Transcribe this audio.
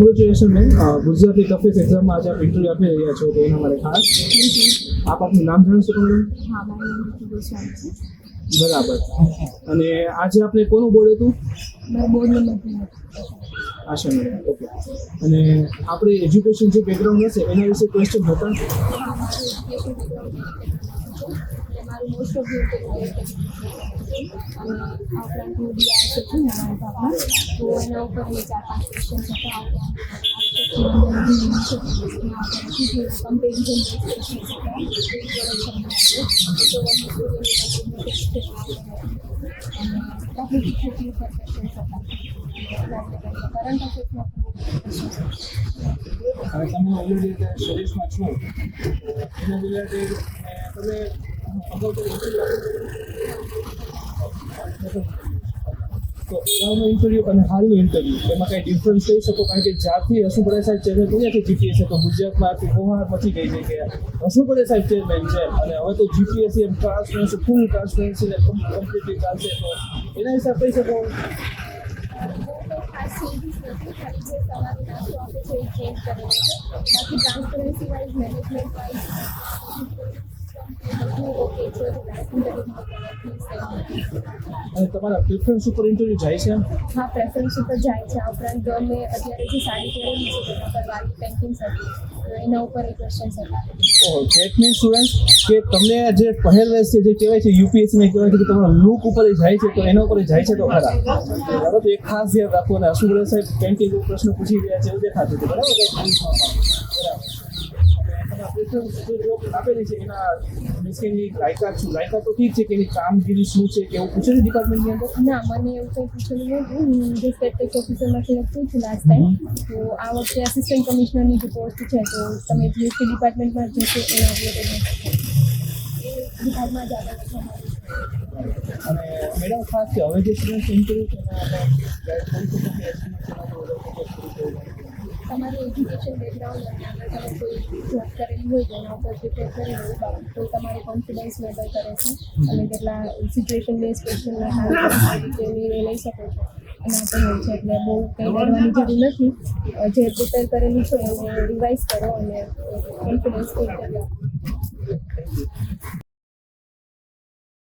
Congratulation ma'am, Gujarati toughest એક્ઝામમાં આજે આપ ઇન્ટરવ્યૂ આપી રહ્યા છો તો એના માટે ખાસ આપ આપનું નામ જણાવશો તમને? હા, મારું નામ રિતુ ગોસ્વામી છે. બરાબર. અને આજે આપણે કોનું બોર્ડ હતું? મારું બોર્ડ નંબર 2 આશા મેડમ. ઓકે. અને આપણે એજ્યુકેશન જે બેકગ્રાઉન્ડ હશે એના વિશે ક્વેશ્ચન હતા? હા, મારું એજ્યુકેશન બેકગ્રાઉન્ડ મારું મોસ્ટ ઓફ અને આ ઉપરાંત હું બીઆર છે નાના ભાગમાં, તો એના ઉપર મેં 4-5 ક્વેશ્ચન્સ હતા. કમ્પેરિઝન ક્વેશ્ચન્સ હતા. કરંટ અફેર્સમાં અને તમે ઓલરેડી સર્વિસમાં છો તો એના રિલેટેડ તમે અગાઉ તો ઇન્ટરવ્યૂ અને હાલનું ઇન્ટરવ્યૂ એમાં કંઈ ડિફરન્સ કહી શકો? કારણ કે જ્યારથી હસુપડે સાહેબ ચેરમેન બન્યા છે જીપીએસસી તો ગુજરાતમાં આખી હોહાર મચી ગઈ છે કે હસુપડે સાહેબ ચેરમેન છે અને હવે તો જીપીએસસી એમ ટ્રાન્સપરન્સી ફૂલ ટ્રાન્સપરન્સી કમ્પ્લીટલી ચાલશે, તો એના હિસાબ કહી શકો? ખાસ ચેન્જીસ નથી, ખાલી જે સવારે નાસ્તો આપે છે એ ચેન્જ કરેલો છે. બાકી transparency wise, management wise okay છે. અને તમારા પ્રિફરન્સ ઉપર ઇન્ટરવ્યૂ જાય છે? હા, પ્રેફરન્સ ઉપર જાય છે. આ ઉપરાંત અમે અત્યારે જે સાડી પહેરેલી છે તેના પર વાળી પેન્ટિંગ્સ હતી, તો એના ઉપર એ ક્વેશ્ચન્સ હતા. ઓહ, ધેટ મીન્સ સ્ટુડન્ટ કે તમને જે પહેરવેશ છે જે કહેવાય છે યુપીએસસીમાં કહેવાય છે કે તમારા લુક ઉપર જાય છે, તો એના ઉપર જાય છે તો ખરા. બરાબર, તો એક ખાસ ધ્યાન રાખો. અને હસુપડે સાહેબ પેન્ટિંગ ઉપર પ્રશ્ન પૂછી રહ્યા છે એવું દેખાતું હતું, બરાબર? આપેલી છે એના મીન્સ કે એની લાયકાત શું? લાયકાત તો ઠીક છે કે એની કામગીરી શું છે કે એવું પૂછે છે ડિપાર્ટમેન્ટની અંદર? ના, મને એવું કંઈ પૂછેલું નહોતું. હું ડિસ્ટ્રિક્ટ ટેક્સ ઓફિસરમાંથી લખતું છું લાસ્ટ ટાઈમ, તો આ વખતે આસિસ્ટન્ટ કમિશનરની જે પોસ્ટ છે તો તમે જીએસટી ડિપાર્ટમેન્ટમાં જશો એના રિલેટેડ એ વિભાગમાં જ આગળ વધવા અને મેડમ ખાસ કે હવે જે સ્ટુડન્ટ ઇન્ટરવ્યૂ છે તમારું એજ્યુકેશન બેકગ્રાઉન્ડ અને આગળ તમે કોઈ જોબ કરેલી હોય તેના ઉપર પ્રિપેર કરી હોય બાબત તો તમારે કોન્ફિડન્સ મેટર કરે છે અને કેટલા સિચ્યુએશન બેઝ ક્વેશ્ચનના હાલ રીતે નિર્ણય લઈ શકો છો એના પર હોય છે. એટલે બહુ કંઈ ડરવાની જરૂર નથી. જે પ્રિપેર કરેલું છે એને રિવાઇઝ કરો અને કોન્ફિડન્સ બિલ્ડ કરી આપો.